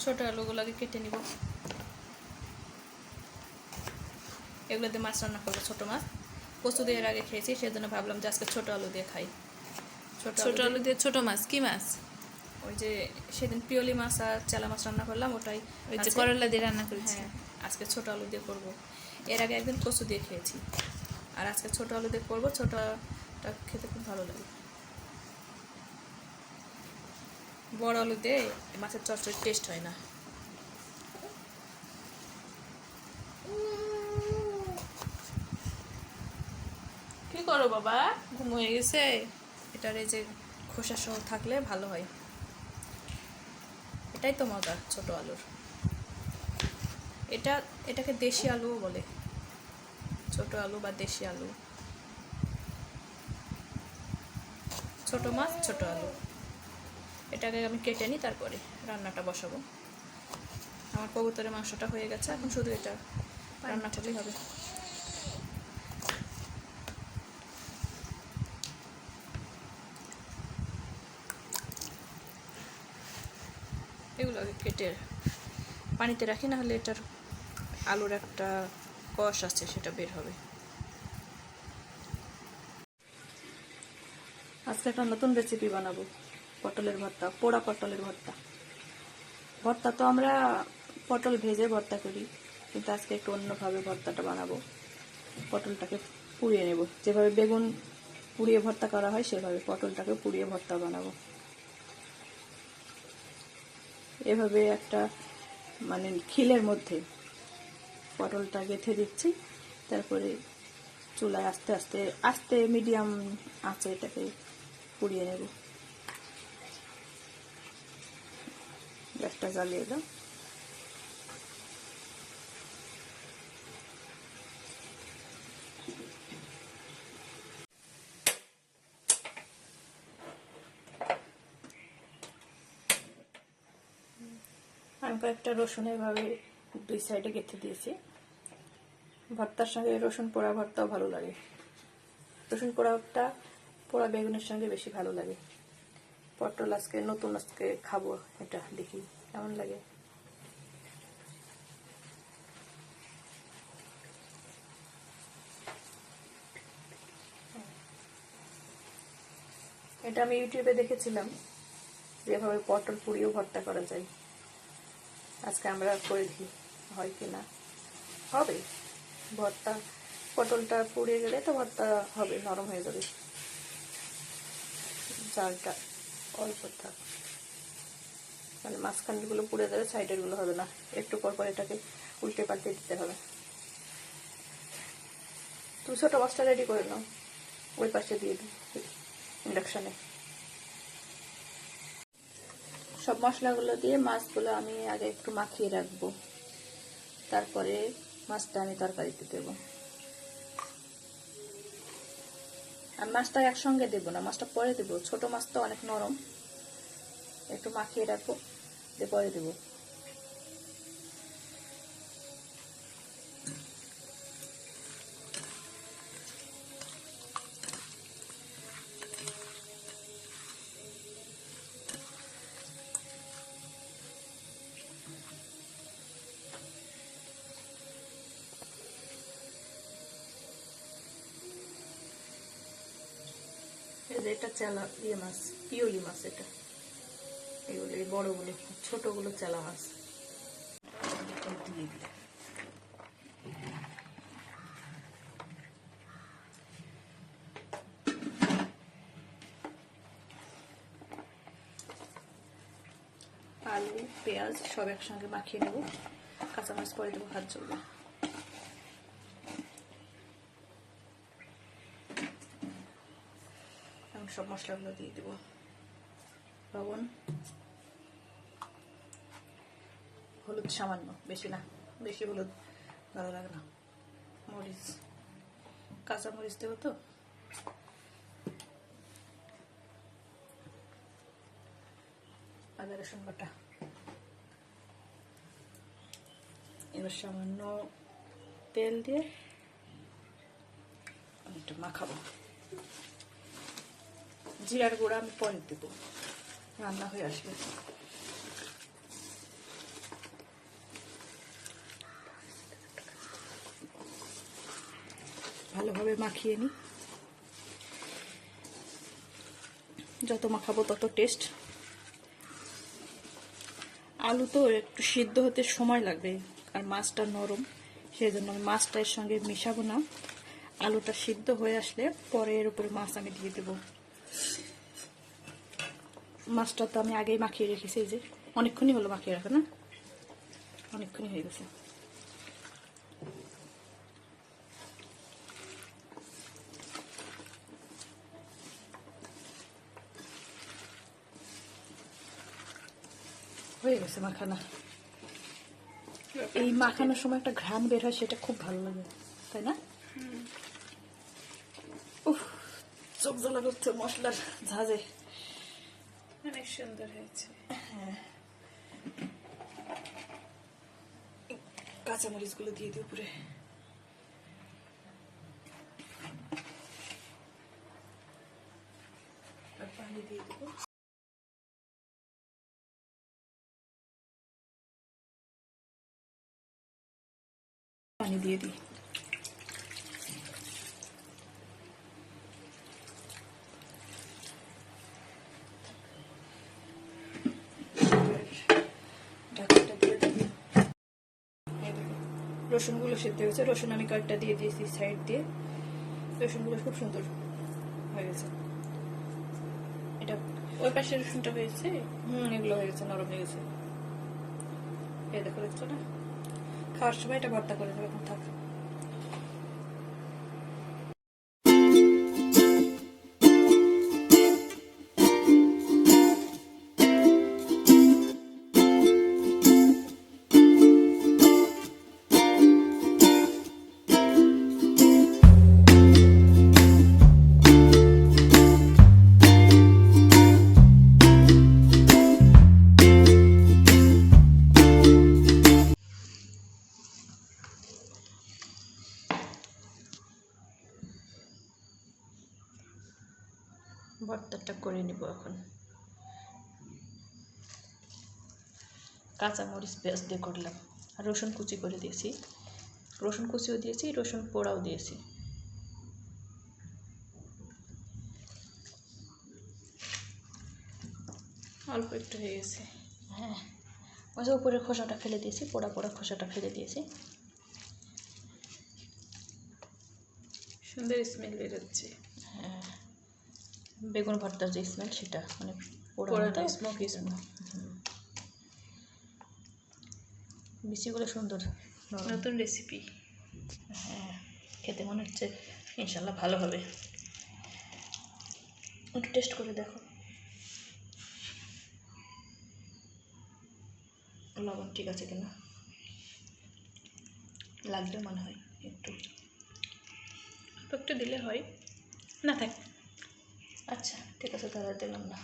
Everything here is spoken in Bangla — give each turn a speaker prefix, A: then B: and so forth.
A: ছোট আলুগুলোকে কেটে নিব। এগুলো দিয়ে মাছ রান্না করবো, ছোট মাছ। কচু দিয়ে এর আগে খেয়েছি, সেজন্য ভাবলাম যে আজকে ছোট আলু দিয়ে খাই।
B: ছোট আলু দিয়ে ছোট মাছ? কি মাছ?
A: ওই যে সেদিন পিওলি মাছ আর চেলা মাছ রান্না করলাম, ওটাই।
B: ওই যে করলা দিয়ে রান্না করেছি।
A: হ্যাঁ, আজকে ছোট আলু দিয়ে করব। এর আগে একদিন কচু দিয়ে খেয়েছি, আর আজকে ছোট আলু দিয়ে করবো। ছোটটা খেতে খুব ভালো লাগে। বড় আলু দিয়ে মাছের চচ্চড়ির টেস্ট হয় না।
B: কি করো বাবা, ঘুম হয়ে গেছে?
A: এটার এই যে খোসা সহ থাকলে ভালো হয়, এটাই তো মজা ছোট আলুর। এটাকে দেশি আলুও বলে, ছোট আলু বা দেশি আলু। ছোট মাছ, ছোট আলু। এটাকে আমি কেটে নিই, তারপরে রান্নাটা বসাবো। আমার কবুতরের মাংসটা হয়ে গেছে, এখন শুধু এটা রান্নাটাই হবে। এগুলো কেটে পানিতে রাখি, না হলে এটার আলুর একটা কষ আছে, সেটা বের হবে। আজকে একটা নতুন রেসিপি বানাবো, পটলের ভর্তা, পোড়া পটলের ভর্তা। ভর্তা তো আমরা পটল ভেজে ভর্তা করি, কিন্তু আজকে একটু অন্যভাবে ভর্তাটা বানাবো। পটলটাকে পুড়িয়ে নেব, যেভাবে বেগুন পুড়িয়ে ভর্তা করা হয় সেভাবে পটলটাকে পুড়িয়ে ভর্তা বানাবো। এভাবে একটা মানে খিলের মধ্যে পটলটা গেঁথে দিচ্ছি, তারপরে চুলায় আস্তে আস্তে আস্তে মিডিয়াম আঁচে এটাকে পুড়িয়ে নেব। গ্যাসটা জ্বালিয়ে দাও। আমি কয়েকটা রসুন এভাবে দুই সাইডে গেঁথে দিয়েছি। ভর্তার সঙ্গে রসুন পোড়া ভর্তাও ভালো লাগে। রসুন পোড়াটা পোড়া বেগুনের সঙ্গে বেশি ভালো লাগে। পটল আজকে নতুন খাবো, এটা দেখি কেমন লাগে। এটা আমি ইউটিউবে দেখেছিলাম যেভাবে পটল পুড়িয়েও ভর্তা করা যায়। আজকে আমরা করে দেখি হয় কিনা। হবে ভর্তা, পটলটা পুড়িয়ে গেলে তো ভর্তা হবে, নরম হয়ে যাবে। জালটা অল্প থাক, মানে মাঝখানগুলো পুড়ে যাবে, সাইডের গুলো হবে না। একটু পর পর এটাকে উল্টে পাল্টে দিতে হবে। তুমি ছোট মাছটা রেডি করে নাও, ওই পাশে দিয়ে দিই ইন্ডাকশানে। সব মশলাগুলো দিয়ে মাছগুলো আমি আগে একটু মাখিয়ে রাখবো, তারপরে মাছটা আমি তরকারিতে দেবো। আর মাছটা একসঙ্গে দেবো না, মাছটা পরে দেবো। ছোট মাছ তো অনেক নরম, একটু মাখিয়ে রাখবো, দিয়ে পরে দেবো। এটা চেলা ইয়ে মাছ, পিওলি মাছ। এটা এগুলো এই বড়গুলো, ছোটগুলো চেলা মাছ। আলু পেঁয়াজ সব একসঙ্গে মাখিয়ে নেব, কাঁচামরিচ পরে দেবো, হাত জ্বলবে। এখন সব মশলাগুলো দিয়ে দেবো। লবণ, হলুদ সামান্য, বেশি না, বেশি হলুদ ভালো লাগে না। মরিচ, কাঁচামরিচ দেবো তো। আদা রসুন বাটা। এবার সামান্য তেল দিয়ে একটু মাখাবো। জিরার গুঁড়া আমি পরে দেবো, রান্না হয়ে আসবে। ভালোভাবে মাখিয়ে নিই। যত মাখাবো তত টেস্ট। আলু তো একটু সিদ্ধ হতে সময় লাগবে, আর মাছটা নরম, সেই জন্য আমি মাছটা এর সঙ্গে মিশাবো না। আলুটা সিদ্ধ হয়ে আসলে পরে এর উপরে মাছ আমি দিয়ে দেবো। মাছটা তো আমি আগেই মাখিয়ে রেখেছি, এই যে অনেকক্ষণই হলো মাখিয়ে রাখা, না অনেকক্ষণই হয়ে গেছে। হয়ে গেছে মাখানা। এই মাখানোর সময় একটা ঘ্রাণ বের হয়, সেটা খুব ভালো লাগে, তাই না? উফ, চোখ জ্বালা করছে মশলার ঝাঁজে।
B: অনেক সুন্দর হয়েছে।
A: হ্যাঁ, কাঁচামরিচ গুলো দিয়ে দিই উপরে। আর পানি দিয়ে দেবো। পানি দিয়ে দিই। ঢাকনাটা দিয়ে দিই। রসুনগুলো সিদ্ধ হয়েছে, রসুন আমি কয়েকটা দিয়ে দিয়েছি সাইড দিয়ে। রসুনগুলো খুব সুন্দর হয়ে গেছে। এটা
B: ওই পাশে রসুনটা হয়েছে।
A: এগুলো হয়ে গেছে, নরম হয়ে গেছে। এই দেখো, দেখছো না? খাওয়ার সময় এটা ভর্তা করে দেবে, এখন থাক। ভর্তাটা করে নিব এখন। কাঁচামরিচ পেঁয়াজ দিয়ে করলাম, আর রসুন কুচি করে দিয়েছি। রসুন কুচিও দিয়েছি, রসুন পোড়াও দিয়েছি।
B: অল্প একটু হয়ে গেছে।
A: হ্যাঁ, ওই যে উপরের খোসাটা ফেলে দিয়েছি, পোড়া পোড়া খোসাটা ফেলে দিয়েছি।
B: সুন্দর স্মেল বেরোচ্ছে।
A: হ্যাঁ, বেগুন ভর্তার যে স্মেল, সেটা মানে
B: পোড়া
A: পোড়া
B: স্মোকি স্মেল।
A: বিচিগুলো সুন্দর নরম।
B: নতুন রেসিপি।
A: হ্যাঁ, খেতে মনে হচ্ছে ইনশাল্লাহ ভালো হবে। একটু টেস্ট করে দেখো, লবণ ঠিক আছে কিনা। লাগবে মনে হয় একটু।
B: একটু দিলে হয়, না থাক।
A: আচ্ছা ঠিক আছে, তাহলে দিলাম না।